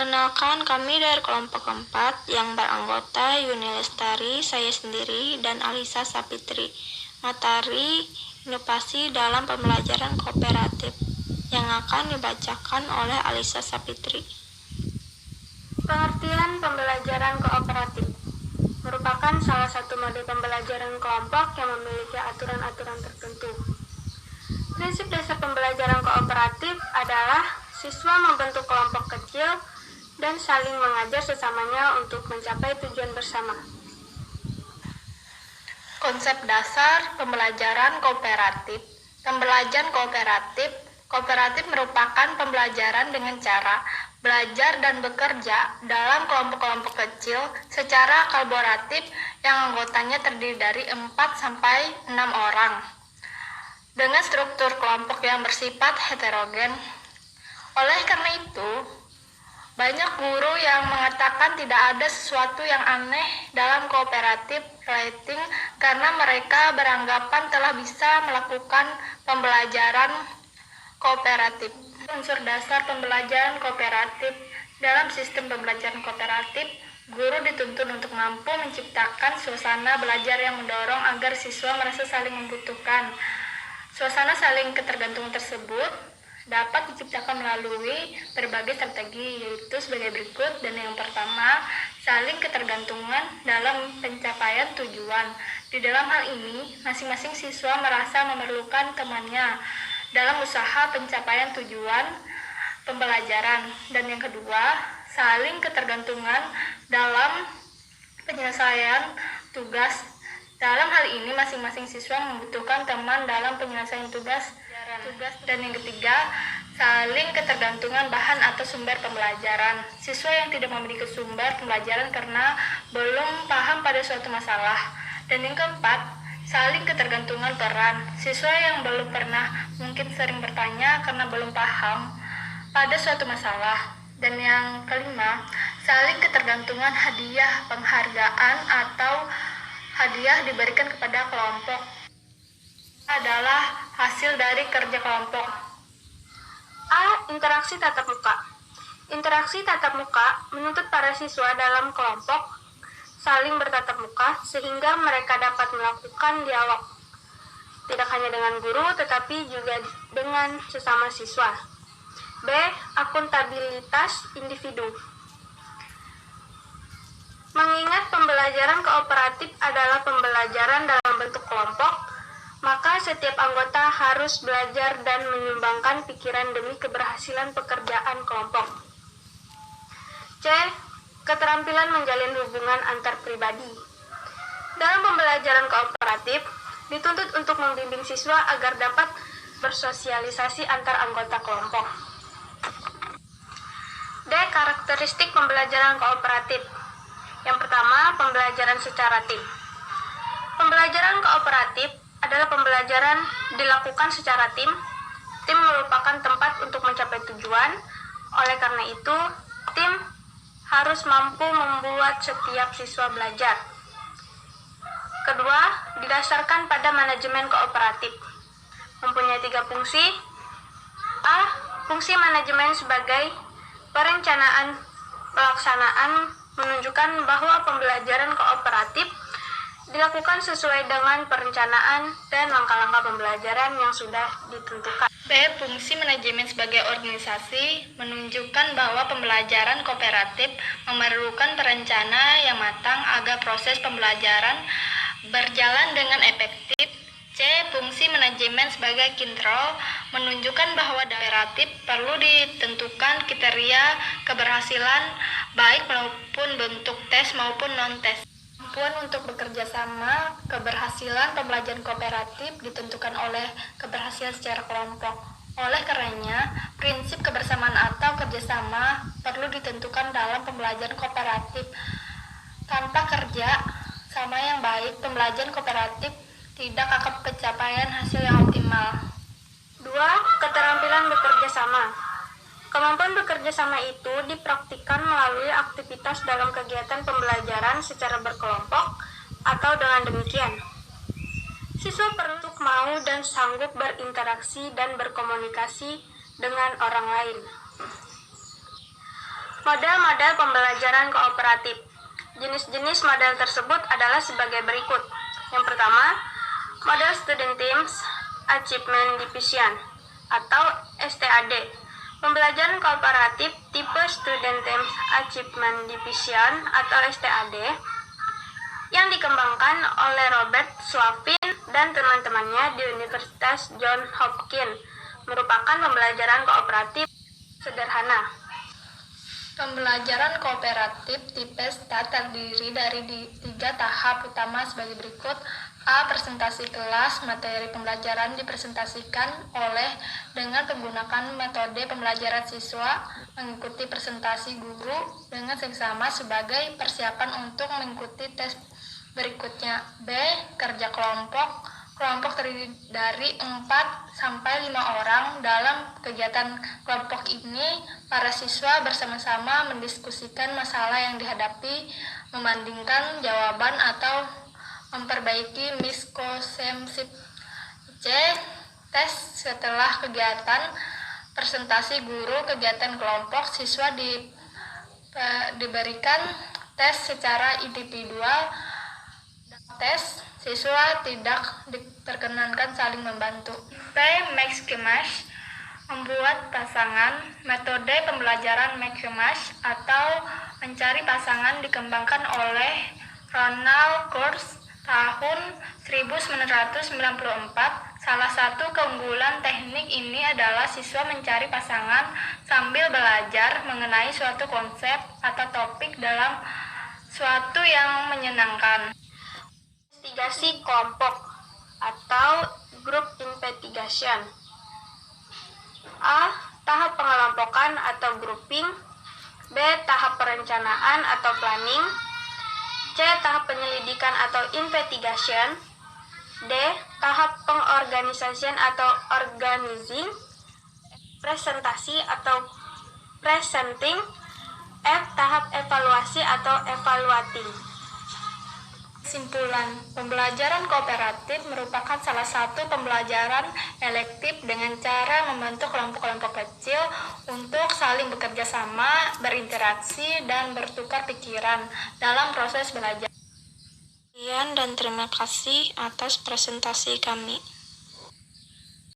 Perkenalkan, kami dari kelompok 4 yang beranggota Yuni Lestari, saya sendiri, dan Alisa Sapitri. Materi inovasi dalam pembelajaran kooperatif yang akan dibacakan oleh Alisa Sapitri. Pengertian pembelajaran kooperatif merupakan salah satu mode pembelajaran kelompok yang memiliki aturan-aturan tertentu. Prinsip dasar pembelajaran kooperatif adalah siswa membentuk kelompok kecil dan saling mengajar sesamanya untuk mencapai tujuan bersama. Konsep dasar pembelajaran kooperatif. Pembelajaran kooperatif merupakan pembelajaran dengan cara belajar dan bekerja dalam kelompok-kelompok kecil secara kolaboratif yang anggotanya terdiri dari 4-6 orang dengan struktur kelompok yang bersifat heterogen. Oleh karena itu, banyak guru yang mengatakan tidak ada sesuatu yang aneh dalam kooperatif writing karena mereka beranggapan telah bisa melakukan pembelajaran kooperatif. Unsur dasar pembelajaran kooperatif. Dalam sistem pembelajaran kooperatif, guru dituntut untuk mampu menciptakan suasana belajar yang mendorong agar siswa merasa saling membutuhkan. Suasana saling ketergantungan tersebut dapat diciptakan melalui berbagai strategi, yaitu sebagai berikut. Dan yang pertama, saling ketergantungan dalam pencapaian tujuan. Di dalam hal ini, masing-masing siswa merasa memerlukan temannya dalam usaha pencapaian tujuan pembelajaran. Dan yang kedua, saling ketergantungan dalam penyelesaian tugas. Dalam hal ini, masing-masing siswa membutuhkan teman dalam penyelesaian tugas. Dan yang ketiga, saling ketergantungan bahan atau sumber pembelajaran. Siswa yang tidak memiliki sumber pembelajaran karena belum paham pada suatu masalah. Dan yang keempat, saling ketergantungan peran. Siswa yang belum pernah mungkin sering bertanya karena belum paham pada suatu masalah. Dan yang kelima, saling ketergantungan hadiah, penghargaan atau hadiah diberikan kepada kelompok adalah hasil dari kerja kelompok. A. Interaksi tatap muka. Interaksi tatap muka menuntut para siswa dalam kelompok saling bertatap muka sehingga mereka dapat melakukan dialog, tidak hanya dengan guru tetapi juga dengan sesama siswa. B. Akuntabilitas individu. Mengingat pembelajaran kooperatif adalah pembelajaran dalam bentuk kelompok, maka setiap anggota harus belajar dan menyumbangkan pikiran demi keberhasilan pekerjaan kelompok. C. Keterampilan menjalin hubungan antar pribadi. Dalam pembelajaran kooperatif, dituntut untuk membimbing siswa agar dapat bersosialisasi antar anggota kelompok. D. Karakteristik pembelajaran kooperatif. Yang pertama, pembelajaran secara tim. Pembelajaran kooperatif adalah pembelajaran dilakukan secara tim. Tim merupakan tempat untuk mencapai tujuan. Oleh karena itu, tim harus mampu membuat setiap siswa belajar. Kedua, didasarkan pada manajemen kooperatif. Mempunyai 3 fungsi. A. Fungsi manajemen sebagai perencanaan pelaksanaan menunjukkan bahwa pembelajaran kooperatif dilakukan sesuai dengan perencanaan dan langkah-langkah pembelajaran yang sudah ditentukan. B. Fungsi manajemen sebagai organisasi menunjukkan bahwa pembelajaran kooperatif memerlukan perencanaan yang matang agar proses pembelajaran berjalan dengan efektif. C. Fungsi manajemen sebagai kontrol menunjukkan bahwa kooperatif perlu ditentukan kriteria keberhasilan baik maupun bentuk tes maupun non-tes. Kemampuan untuk bekerja sama, keberhasilan pembelajaran kooperatif ditentukan oleh keberhasilan secara kelompok. Oleh karenanya, prinsip kebersamaan atau kerjasama perlu ditentukan dalam pembelajaran kooperatif. Tanpa kerja sama yang baik, pembelajaran kooperatif tidak akan pencapaian hasil yang optimal. 2. Keterampilan bekerja sama. Kemampuan bekerja sama itu dipraktikkan melalui aktivitas dalam kegiatan pembelajaran secara berkelompok atau dengan demikian. Siswa perlu mau dan sanggup berinteraksi dan berkomunikasi dengan orang lain. Model-model pembelajaran kooperatif. Jenis-jenis model tersebut adalah sebagai berikut. Yang pertama, model Student Teams Achievement Division atau STAD. Pembelajaran kooperatif tipe Student Teams Achievement Division atau STAD yang dikembangkan oleh Robert Swaffin dan teman-temannya di Universitas Johns Hopkins merupakan pembelajaran kooperatif sederhana. Pembelajaran kooperatif tipe STAD terdiri dari 3 tahap utama sebagai berikut. A. Presentasi kelas. Materi pembelajaran dipresentasikan dengan menggunakan metode pembelajaran siswa mengikuti presentasi guru dengan seksama sebagai persiapan untuk mengikuti tes berikutnya. B. Kerja kelompok. Kelompok terdiri dari 4-5 orang. Dalam kegiatan kelompok ini, para siswa bersama-sama mendiskusikan masalah yang dihadapi, membandingkan jawaban atau memperbaiki miskonsepsi. C. Tes. Setelah kegiatan presentasi guru kegiatan kelompok, siswa diberikan tes secara individual. Tes, siswa tidak diperkenankan saling membantu. P. Match. Membuat pasangan. Metode pembelajaran match atau mencari pasangan dikembangkan oleh Ronald Coase tahun 1994. Salah satu keunggulan teknik ini adalah siswa mencari pasangan sambil belajar mengenai suatu konsep atau topik dalam suatu yang menyenangkan. Investigasi kelompok atau group investigation. A. Tahap pengelompokan atau grouping. B. Tahap perencanaan atau planning. C. Tahap penyelidikan atau investigation. D. Tahap pengorganisasian atau organizing. Presentasi atau presenting. F. Tahap evaluasi atau evaluating. Kesimpulan, pembelajaran kooperatif merupakan salah satu pembelajaran elektif dengan cara membentuk kelompok-kelompok kecil untuk saling bekerja sama, berinteraksi, dan bertukar pikiran dalam proses belajar. Sekian dan terima kasih atas presentasi kami.